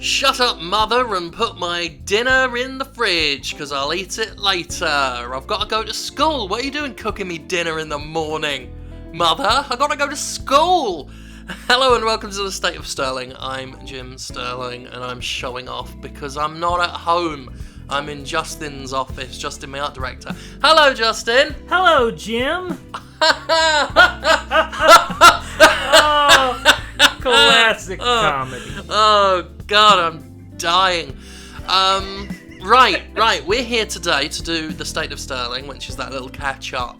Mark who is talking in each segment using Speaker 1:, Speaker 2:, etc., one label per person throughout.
Speaker 1: Shut up, mother, and put my dinner in the fridge, because I'll eat it later. I've got to go to school. What are you doing cooking me dinner in the morning? Mother, I've got to go to school. Hello and welcome to the State of Sterling. I'm Jim Sterling, and I'm showing off because I'm not at home. I'm in Justin's office, Justin, my art director. Hello, Justin.
Speaker 2: Hello, Jim. Classic comedy.
Speaker 1: Oh, God, I'm dying. Right. We're here today to do the State of Sterling, which is that little catch-up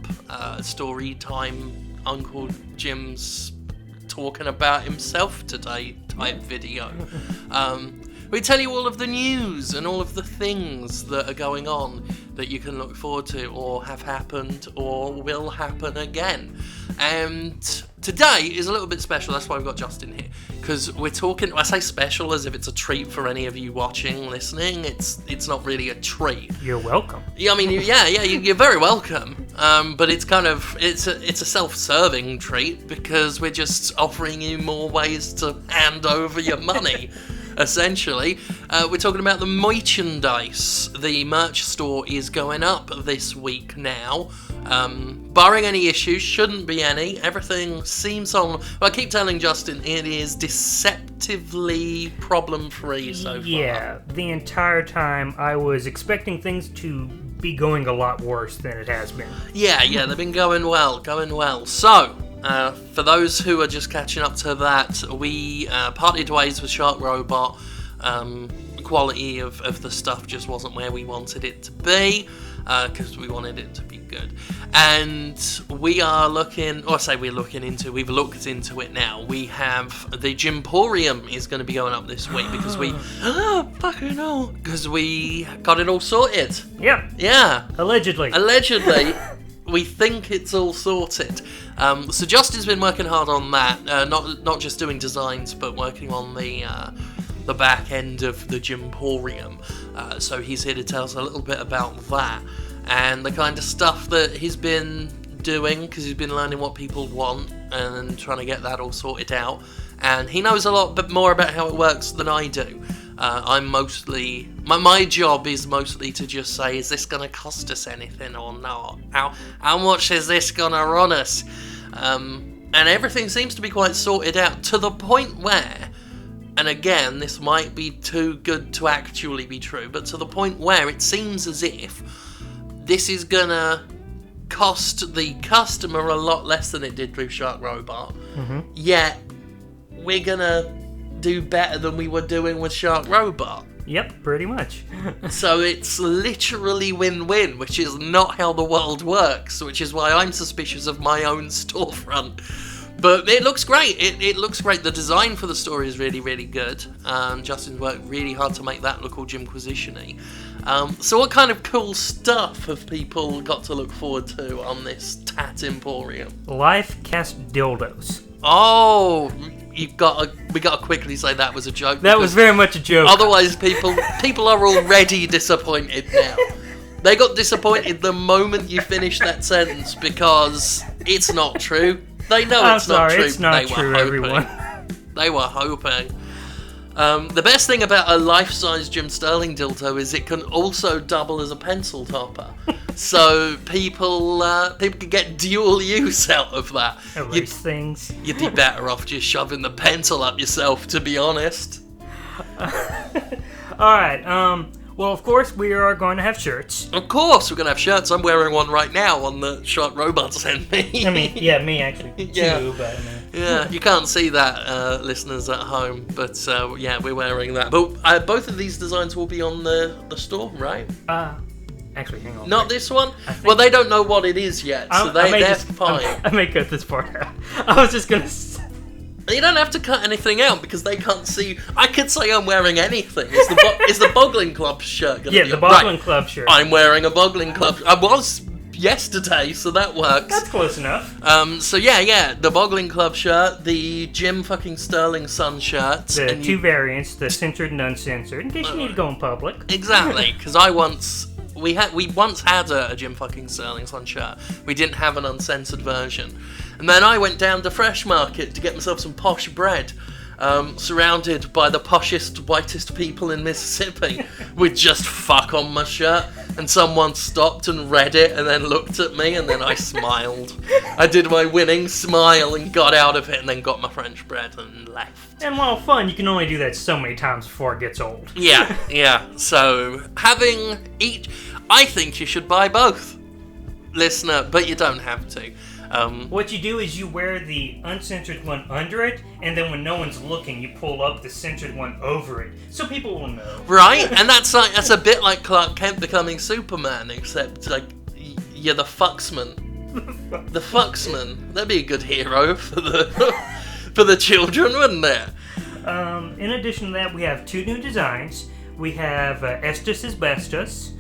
Speaker 1: story time Uncle Jim's talking about himself today type video. We tell you all of the news and all of the things that are going on that you can look forward to or have happened or will happen again. And today is a little bit special, that's why we've got Justin here. Because we're talking, I say special as if it's a treat for any of you watching, listening. It's not really a treat.
Speaker 2: You're welcome.
Speaker 1: Yeah, I mean, you're very welcome. But it's kind of, it's a self-serving treat because we're just offering you more ways to hand over your money. Essentially, we're talking about the merchandise. The merch store is going up this week now. Barring any issues, shouldn't be any. Everything seems on. Well, I keep telling Justin it is deceptively problem-free so far.
Speaker 2: Yeah, the entire time I was expecting things to be going a lot worse than it has been. Yeah,
Speaker 1: they've been going well. So, for those who are just catching up to that, we parted ways with Shark Robot. Quality of the stuff just wasn't where we wanted it to be, because we wanted it to be good. And we are we've looked into it now. We have the Gymporium is going to be going up this week because because we got it all sorted.
Speaker 2: Yep.
Speaker 1: Yeah.
Speaker 2: Allegedly.
Speaker 1: We think it's all sorted. So Justin's been working hard on that, not just doing designs, but working on the back end of the Gymporium. So he's here to tell us a little bit about that and the kind of stuff that he's been doing, because he's been learning what people want and trying to get that all sorted out. And he knows a lot bit more about how it works than I do. I'm mostly... My job is mostly to just say, is this going to cost us anything or not? How much is this going to run us? And everything seems to be quite sorted out to the point where, and again, this might be too good to actually be true, but to the point where it seems as if this is going to cost the customer a lot less than it did with Shark Robot. Mm-hmm. Yet, we're going to do better than we were doing with Shark Robot.
Speaker 2: Yep, pretty much.
Speaker 1: So it's literally win-win, which is not how the world works, which is why I'm suspicious of my own storefront. But it looks great. It looks great. The design for the store is really, really good. Justin's worked really hard to make that look all Gymquisition-y. So what kind of cool stuff have people got to look forward to on this Tat Emporium?
Speaker 2: Life cast dildos.
Speaker 1: Oh, we got to quickly say that was a joke.
Speaker 2: That was very much a joke.
Speaker 1: Otherwise, people are already disappointed now. They got disappointed the moment you finished that sentence because it's not true. They know it's not true.
Speaker 2: It's not true, everyone.
Speaker 1: They were hoping. The best thing about a life-size Jim Sterling dildo is it can also double as a pencil topper. So people can get dual use out of that.
Speaker 2: Erase things.
Speaker 1: You'd be better off just shoving the pencil up yourself, to be honest.
Speaker 2: Alright, well, of course, we are going to have shirts.
Speaker 1: Of course, we're going to have shirts. I'm wearing one right now on the Shark Robot sent me.
Speaker 2: I mean, yeah, me actually, too, but I mean...
Speaker 1: Yeah, you can't see that, listeners at home, but yeah, we're wearing that. But both of these designs will be on the store, right?
Speaker 2: Actually, hang on.
Speaker 1: Not this one? Well, they don't know what it is yet, so they're fine.
Speaker 2: I may cut this part out. I was just going to...
Speaker 1: You don't have to cut anything out because they can't see. I could say I'm wearing anything. Is the Boggling Club shirt going to be?
Speaker 2: Yeah, the Boggling Club shirt.
Speaker 1: I'm wearing a Boggling Club. I was yesterday, so that works.
Speaker 2: That's close enough.
Speaker 1: So yeah, the Boggling Club shirt, the Jim fucking Sterling Sun shirt.
Speaker 2: The two variants, the censored and uncensored, in case you need to go in public.
Speaker 1: Exactly, because we once had a Jim fucking Sterling Sun shirt. We didn't have an uncensored version. And then I went down to Fresh Market to get myself some posh bread. surrounded by the poshest, whitest people in Mississippi with just fuck on my shirt, and someone stopped and read it and then looked at me, and then I smiled. I did my winning smile and got out of it, and then got my French bread and left.
Speaker 2: And while fun, you can only do that so many times before it gets old.
Speaker 1: Yeah. So, having each... I think you should buy both, listener, but you don't have to.
Speaker 2: What you do is you wear the uncensored one under it, and then when no one's looking, you pull up the censored one over it, so people will know.
Speaker 1: Right? And that's a bit like Clark Kent becoming Superman, except, like, you're the fucksman. The fucksman. That'd be a good hero for the children, wouldn't it?
Speaker 2: In addition to that, we have 2 new designs. We have Estes Asbestos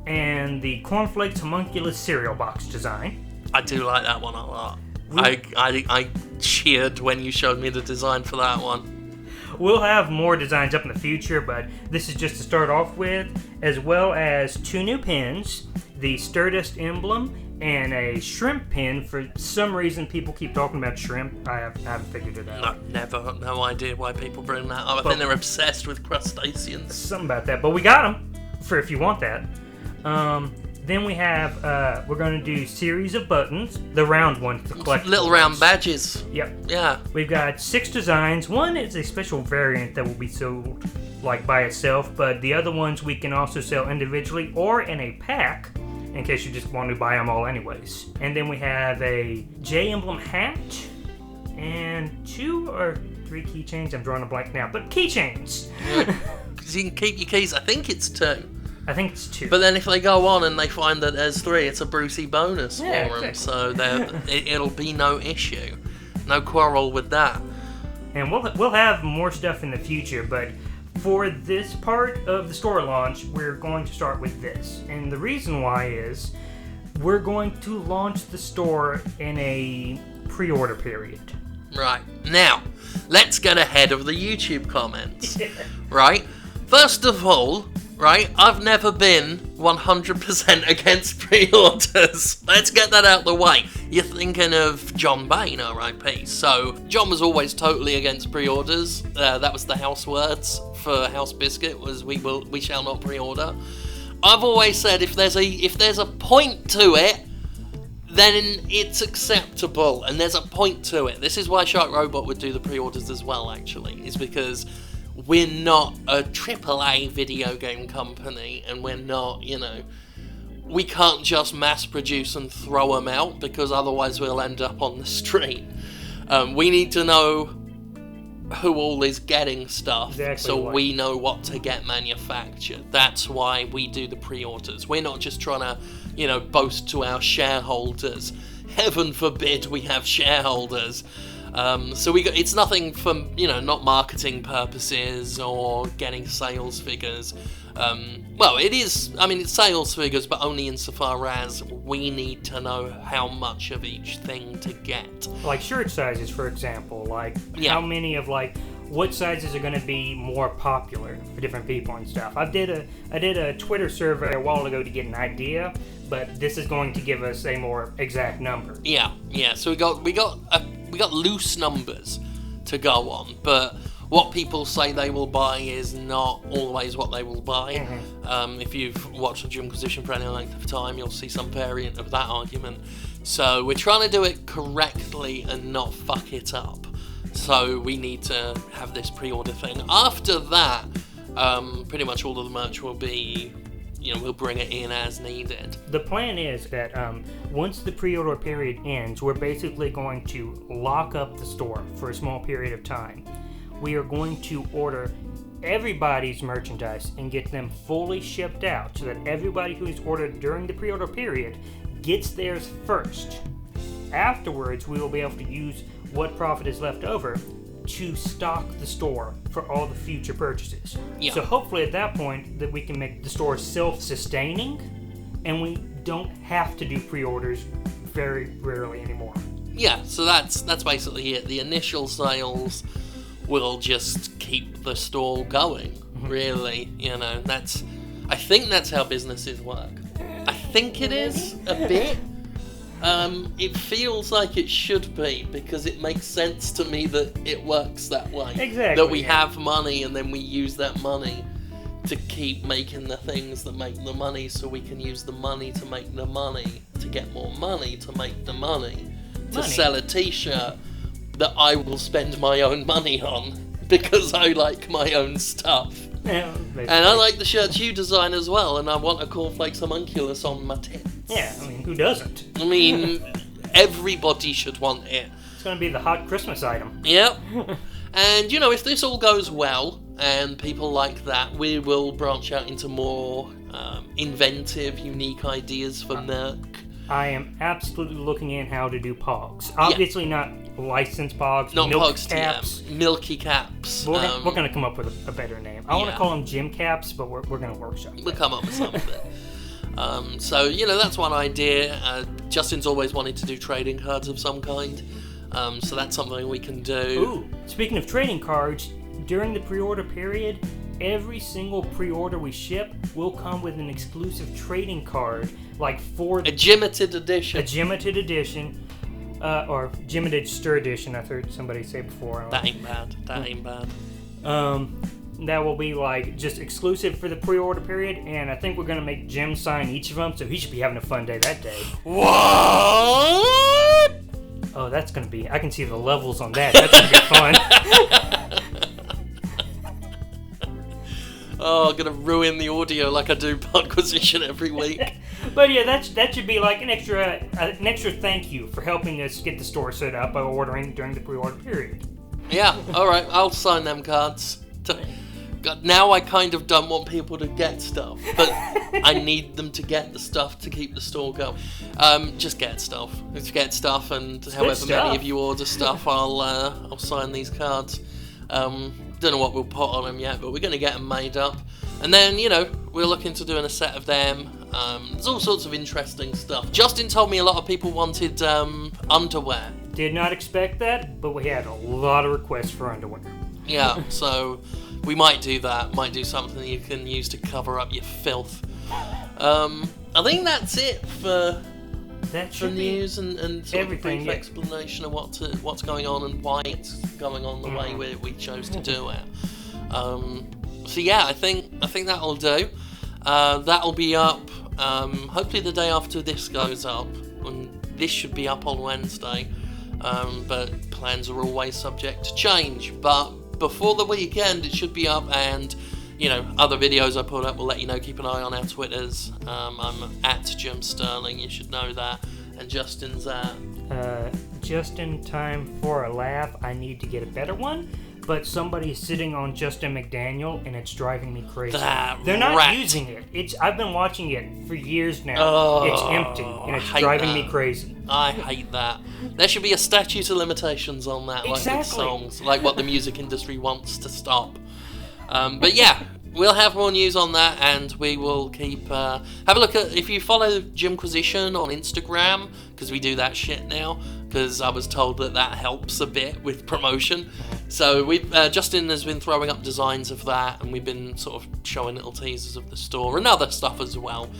Speaker 2: and the Cornflakes Homunculus cereal box design.
Speaker 1: I do like that one a lot. I cheered when you showed me the design for that one.
Speaker 2: We'll have more designs up in the future, but this is just to start off with, as well as 2 new pins, the Stardust emblem, and a shrimp pin. For some reason, people keep talking about shrimp. I haven't figured it out.
Speaker 1: No idea why people bring that up. I think they're obsessed with crustaceans.
Speaker 2: Something about that, but we got them for if you want that. Then we have, we're going to do series of buttons, the round ones to collect.
Speaker 1: Little round badges.
Speaker 2: Yep.
Speaker 1: Yeah.
Speaker 2: We've got 6 designs. One is a special variant that will be sold, like, by itself, but the other ones we can also sell individually or in a pack, in case you just want to buy them all anyways. And then we have a J emblem hat, and 2 or 3 keychains. I'm drawing a blank now, but keychains!
Speaker 1: Because you can keep your keys. I think it's 2.
Speaker 2: I think it's 2.
Speaker 1: But then if they go on and they find that there's 3, it's a Brucey bonus for them.
Speaker 2: Exactly.
Speaker 1: So it'll be no issue. No quarrel with that.
Speaker 2: And we'll have more stuff in the future, but for this part of the store launch, we're going to start with this. And the reason why is we're going to launch the store in a pre-order period.
Speaker 1: Right. Now, let's get ahead of the YouTube comments. Right? First of all, right, I've never been 100% against pre-orders. Let's get that out the way. You're thinking of John Bain, R.I.P. So, John was always totally against pre-orders. That was the house words for House Biscuit, was we shall not pre-order. I've always said if there's a point to it, then it's acceptable, and there's a point to it. This is why Shark Robot would do the pre-orders as well, actually, is because we're not a AAA video game company, and we're not, we can't just mass produce and throw them out, because otherwise we'll end up on the street. We need to know who all is getting stuff, so we know what to get manufactured. That's why we do the pre-orders. We're not just trying to, boast to our shareholders. Heaven forbid we have shareholders. So it's nothing for, not marketing purposes or getting sales figures. Well, it is, it's sales figures, but only insofar as we need to know how much of each thing to get.
Speaker 2: Like shirt sizes, for example, how many of, what sizes are going to be more popular for different people and stuff. I did a Twitter survey a while ago to get an idea, but this is going to give us a more exact number.
Speaker 1: Yeah. So we got loose numbers to go on, but what people say they will buy is not always what they will buy. Mm-hmm. If you've watched the Jimquisition for any length of time, you'll see some variant of that argument. So we're trying to do it correctly and not fuck it up. So we need to have this pre-order thing. After that, pretty much all of the merch will be, we'll bring it in as needed.
Speaker 2: The plan is that once the pre-order period ends, we're basically going to lock up the store for a small period of time. We are going to order everybody's merchandise and get them fully shipped out so that everybody who's ordered during the pre-order period gets theirs first. Afterwards, we will be able to use what profit is left over to stock the store for all the future purchases. Yeah. So hopefully at that point that we can make the store self-sustaining and we don't have to do pre-orders very rarely anymore.
Speaker 1: Yeah, so that's basically it. The initial sales will just keep the store going, really. I think that's how businesses work. I think it is, a bit. It feels like it should be, because it makes sense to me that it works that way.
Speaker 2: Exactly.
Speaker 1: That we have money and then we use that money to keep making the things that make the money, so we can use the money to make the money, to get more money, to make the money, to sell a t-shirt that I will spend my own money on because I like my own stuff.
Speaker 2: Yeah,
Speaker 1: and I like the shirts you design as well, and I want a Cornflakes Homunculus on my tits.
Speaker 2: Yeah, I mean, who doesn't?
Speaker 1: I mean, everybody should want it.
Speaker 2: It's going to be the hot Christmas item.
Speaker 1: Yep. And, you know, if this all goes well, and people like that, we will branch out into more inventive, unique ideas for Merc.
Speaker 2: I am absolutely looking in how to do pogs. Obviously not licensed pogs,
Speaker 1: not
Speaker 2: milk
Speaker 1: pogs,
Speaker 2: caps.
Speaker 1: Yeah. Milky caps.
Speaker 2: We're going to come up with a better name. I want to call them gym caps, but we're going to workshop that.
Speaker 1: We'll come up with something. So, you know, that's one idea. Justin's always wanted to do trading cards of some kind. So that's something we can do.
Speaker 2: Ooh, speaking of trading cards, during the pre-order period, every single pre-order we ship will come with an exclusive trading card, like for
Speaker 1: a Gymmitid edition.
Speaker 2: A Gymmitid edition, or Gymmitid Stir edition. I've heard somebody say before.
Speaker 1: That ain't bad. That ain't bad.
Speaker 2: That will be like just exclusive for the pre-order period, and I think we're gonna make Jim sign each of them, so he should be having a fun day that day.
Speaker 1: What?
Speaker 2: Oh, that's gonna be. I can see the levels on that. That's gonna be fun.
Speaker 1: Oh, I'm gonna ruin the audio like I do Podquisition every week.
Speaker 2: But yeah, that should be like an extra thank you for helping us get the store set up by ordering during the pre-order period.
Speaker 1: Yeah, alright, I'll sign them cards. God, now I kind of don't want people to get stuff, but I need them to get the stuff to keep the store going. Just get stuff. Just get stuff, and however many of you order stuff, I'll sign these cards. Don't know what we'll put on them yet, but we're going to get them made up. And then, you know, we're looking to doing a set of them. There's all sorts of interesting stuff. Justin told me a lot of people wanted underwear.
Speaker 2: Did not expect that, but we had a lot of requests for underwear.
Speaker 1: Yeah, so we might do that. Might do something you can use to cover up your filth. I think that's it for news and sort of a brief explanation of what's going on and why it's going on the way we chose to do it. So yeah, I think that'll do. That'll be up hopefully the day after this goes up, and this should be up on Wednesday. But plans are always subject to change. But before the weekend, it should be up, and you know, other videos I put up will let you know. Keep an eye on our Twitters. I'm at Jim Sterling, you should know that. And Justin's at...
Speaker 2: just in time for a laugh, I need to get a better one. But somebody's sitting on Justin McDaniel, and it's driving me crazy. They're not using it. I've been watching it for years now. It's empty, and it's driving me crazy.
Speaker 1: I hate that. There should be a statute of limitations on that, like with songs, like what the music industry wants to stop. But yeah, we'll have more news on that, and we will keep... have a look at... If you follow Jimquisition on Instagram, because we do that shit now, because I was told that helps a bit with promotion. So Justin has been throwing up designs of that, and we've been sort of showing little teasers of the store and other stuff as well.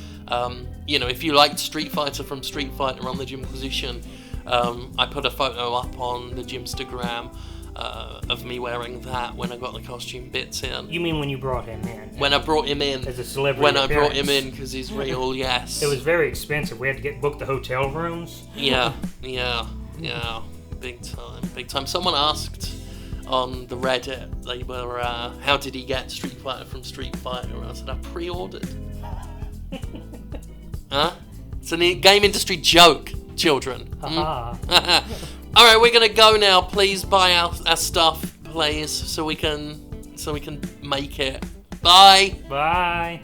Speaker 1: You know, if you liked Street Fighter from Street Fighter on the Jimquisition, I put a photo up on the Jimstagram of me wearing that when I got the costume bits in.
Speaker 2: You mean when you brought him in?
Speaker 1: When I brought him in.
Speaker 2: As a celebrity
Speaker 1: When I brought him in, because he's real, yes.
Speaker 2: It was very expensive. We had to book the hotel rooms.
Speaker 1: Yeah. Big time. Someone asked on the Reddit, they were, how did he get Street Fighter from Street Fighter? And I said, I pre-ordered. Huh? It's a game industry joke, children. Alright, we're gonna go now. Please buy our stuff, please, so we can make it. Bye.
Speaker 2: Bye.